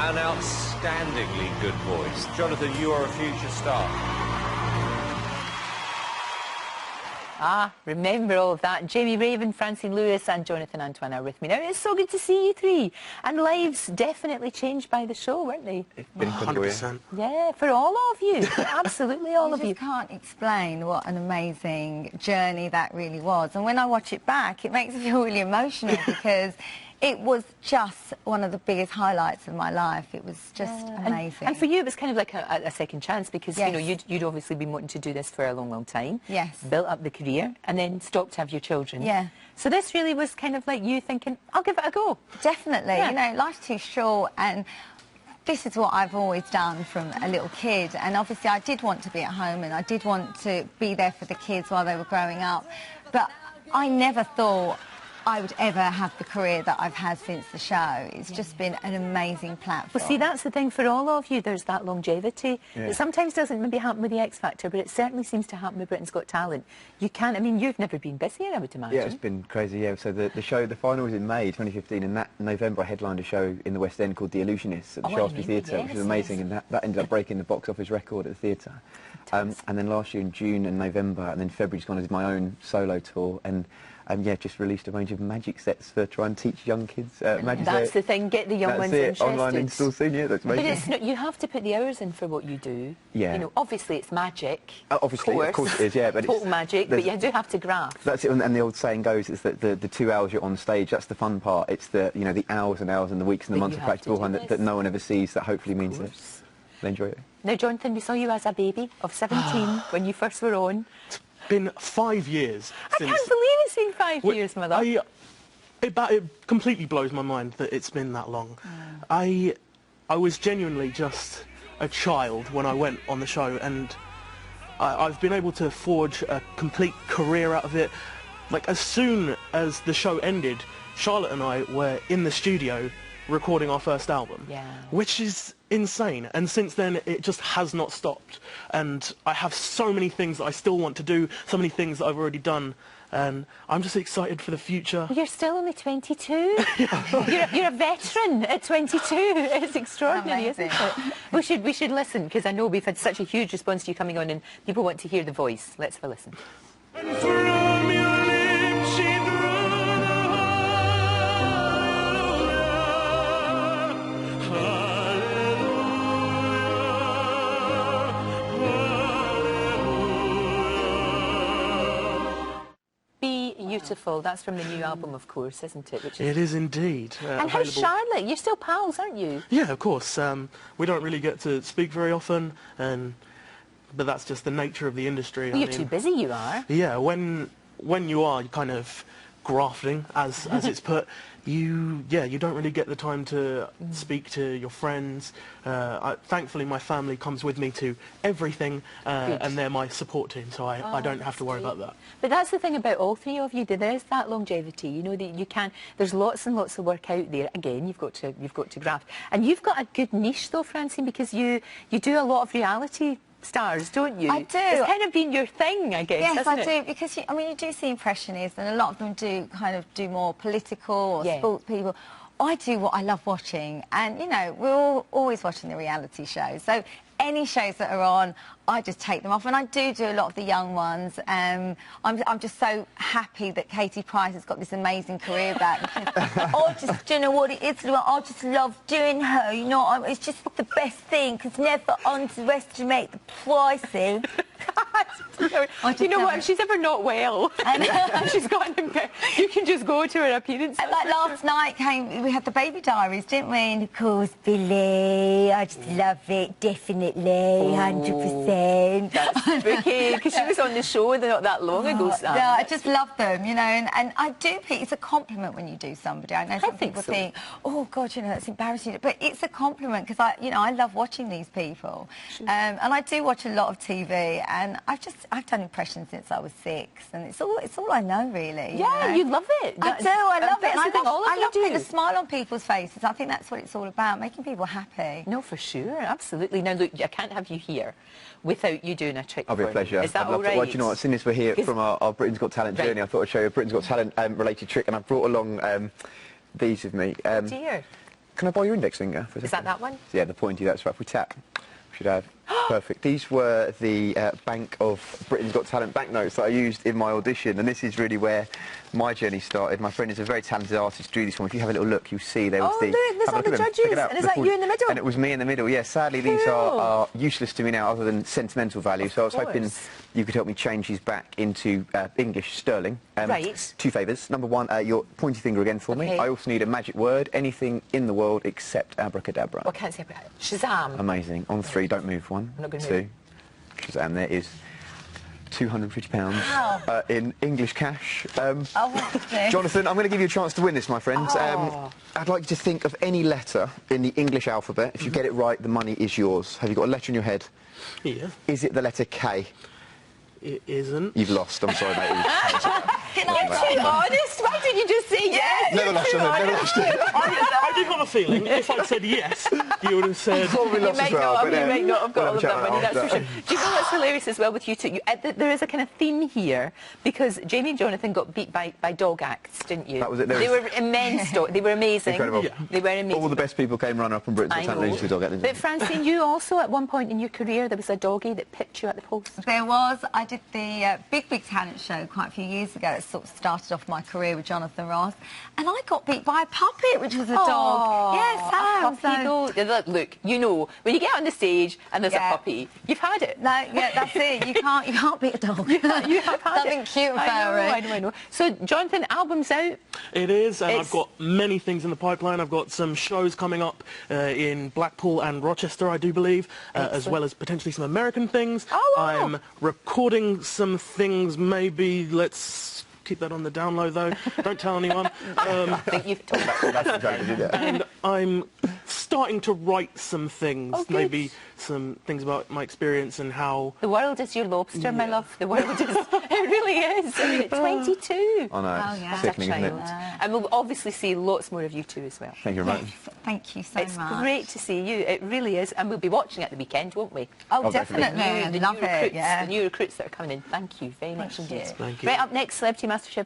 An outstandingly good voice. Jonathan, you are a future star. Ah, remember all of that. Jamie Raven, Francine Lewis and Jonathan Antoine are with me now. It's so good to see you three. And lives definitely changed by the show, weren't they? It's been 100%. Yeah, for all of you. For absolutely all of you. You just can't explain what an amazing journey that really was. And when I watch it back, it makes me feel really emotional because it was just one of the biggest highlights of my life. It was just amazing. And for you, it was kind of like a second chance because, yes. you know, you'd obviously been wanting to do this for a long, long time. Yes. Built up the career and then stopped to have your children. Yeah. So this really was kind of like you thinking, I'll give it a go. Definitely. Yeah. You know, life's too short and this is what I've always done from a little kid. And obviously I did want to be at home and I did want to be there for the kids while they were growing up. But I never thought I would ever have the career that I've had since the show. It's just been an amazing platform. Well, see, that's the thing for all of you. There's that longevity. Yeah. It sometimes doesn't maybe happen with the X Factor, but it certainly seems to happen with Britain's Got Talent. You can't, I mean, you've never been busier, I would imagine. Yeah, it's been crazy, yeah. So the show, the final was in May 2015, and that November I headlined a show in the West End called The Illusionists at the Shaftesbury Theatre, which was amazing, and that ended up breaking the box office record at the theatre. And then last year in June and November, and then February just gone as my own solo tour, and yeah, just released a range of magic sets for trying to teach young kids magic. That's the thing, get the young ones interested. Online install soon, yeah, that's amazing. But it's not, you have to put the hours in for what you do. Yeah. You know, obviously it's magic. Obviously, of course it is, yeah. But total magic, but you do have to graft. That's it, and the old saying goes, is that the 2 hours you're on stage, that's the fun part. It's the, you know, the hours and hours and the weeks and the months of practice beforehand that no one ever sees, that hopefully means that they enjoy it. Now, Jonathan, we saw you as a baby of 17 when you first were on. It's been 5 years since... I can't believe it's been 5 years, mother. It completely blows my mind that it's been that long. I was genuinely just a child when I went on the show, and I've been able to forge a complete career out of it. Like, as soon as the show ended, Charlotte and I were in the studio recording our first album, which is insane, and since then it just has not stopped, and I have so many things that I still want to do, so many things that I've already done, and I'm just excited for the future. You're still only 22. you're a veteran at 22. It's extraordinary, isn't it? We should listen, because I know we've had such a huge response to you coming on and people want to hear the voice. Let's have a listen. Beautiful. That's from the new album, of course, isn't it? It is indeed. And how's Charlotte? You're still pals, aren't you? Yeah, of course. We don't really get to speak very often, but that's just the nature of the industry. Well, you're too busy, you are. Yeah, when you are kind of grafting, as it's put, you don't really get the time to speak to your friends. Thankfully, my family comes with me to everything, and they're my support team, so I don't have to worry about that. But that's the thing about all three of you. There is that longevity. You know that you can. There's lots and lots of work out there. Again, you've got to graft, and you've got a good niche though, Francine, because you do a lot of reality stars, don't you? I do. It's kind of been your thing, I guess. Yes, I it? do, because I mean, you do see impressionists, and a lot of them do more political or sports people. I do what I love watching, and you know, we're all always watching the reality shows. So any shows that are on, I just take them off, and I do a lot of the young ones. I'm just so happy that Katie Price has got this amazing career back. Do you know what it is? I just love doing her. You know, it's just the best thing, because never underestimate the pricing. You know what? If she's ever not well, she's got you can just go to her appearances. Like last night we had the Baby Diaries, didn't we? And of course, Billy, I just love it, definitely, 100%. That's spooky, because she was on the show not that long ago, Sam. Yeah, I just love them, you know, and I do think it's a compliment when you do somebody. I know some people think, oh God, you know, that's embarrassing, but it's a compliment, because I love watching these people, and I do watch a lot of TV, and I've done impressions since I was 6, and it's all I know, really. Yeah, you love it. I do. I love it. And I love putting a smile on people's faces. I think that's what it's all about, making people happy. No, for sure, absolutely. Now, look, I can't have you here without you doing a trick. I'll be a pleasure. Is that all right? Well, do you know what? As soon as we're here from our Britain's Got Talent journey, I thought I'd show you a Britain's Got Talent related trick, and I brought along these with me. Dear. Can I borrow your index finger for a second? Is that one? Yeah, the pointy, that's right. If we tap, we should have. Perfect. These were the Bank of Britain's Got Talent banknotes that I used in my audition, and this is really where my journey started. My friend is a very talented artist, drew this one. If you have a little look, you'll see there was the... Oh, look, there's all the judges, and is that you in the middle? And it was me in the middle, yeah. Sadly, these are useless to me now, other than sentimental value, so I was hoping you could help me change these back into English sterling. Right. 2 favours. Number 1, your pointy finger again for me. I also need a magic word, anything in the world except abracadabra. Well, I can't say Shazam. Amazing. On 3, don't move. 1, 2. Shazam, there is £250 in English cash. Jonathan, I'm going to give you a chance to win this, my friend. I'd like you to think of any letter in the English alphabet. If you get it right, the money is yours. Have you got a letter in your head? Yeah. Is it the letter K? It isn't. You've lost. I'm sorry, mate. Can I be honest? Why did you just say yes? Never lost it. Never lost it. I do have a feeling if I'd said yes, you would have said... Probably lost as well. You might not have got all of that money, that's for sure. after. Do you know what's hilarious as well with you two? There is a kind of theme here, because Jamie and Jonathan got beat by dog acts, didn't you? That was it. They were immense. They were amazing. Incredible. Yeah. They were amazing. All the best people came runner-up on Britain's Got Talent. Dog actors. But Francine, you also, at one point in your career, there was a doggy that pipped you at the post. There was. I did the Big Talent show quite a few years ago. It sort of started off my career with Jonathan Ross, and I got beat by a puppet, which was a dog. Yes, Look, you know, when you get on the stage and there's a puppy, you've had it. No, yeah, that's it. You can't beat a dog. You have had Something it. cute and furry. I know. So, Jonathan, album's out. It is, and I've got many things in the pipeline. I've got some shows coming up in Blackpool and Rochester, I do believe, as well as potentially some American things. Oh, wow. I'm recording some things, maybe, let's keep that on the down low, though. Don't tell anyone. I think you've told that. And I'm starting to write some things, maybe some things about my experience and how... The world is your lobster, my love. The world is... It really is. I mean, at 22. I know. Oh, yeah. Sickening, isn't it? And we'll obviously see lots more of you two as well. Thank you very much. Yes, thank you so much. It's great to see you. It really is. And we'll be watching at the weekend, won't we? Oh, definitely. The Love new recruits, it, yeah. the new recruits that are coming in. Thank you very much indeed. Thank you. Right up next, Celebrity MasterChef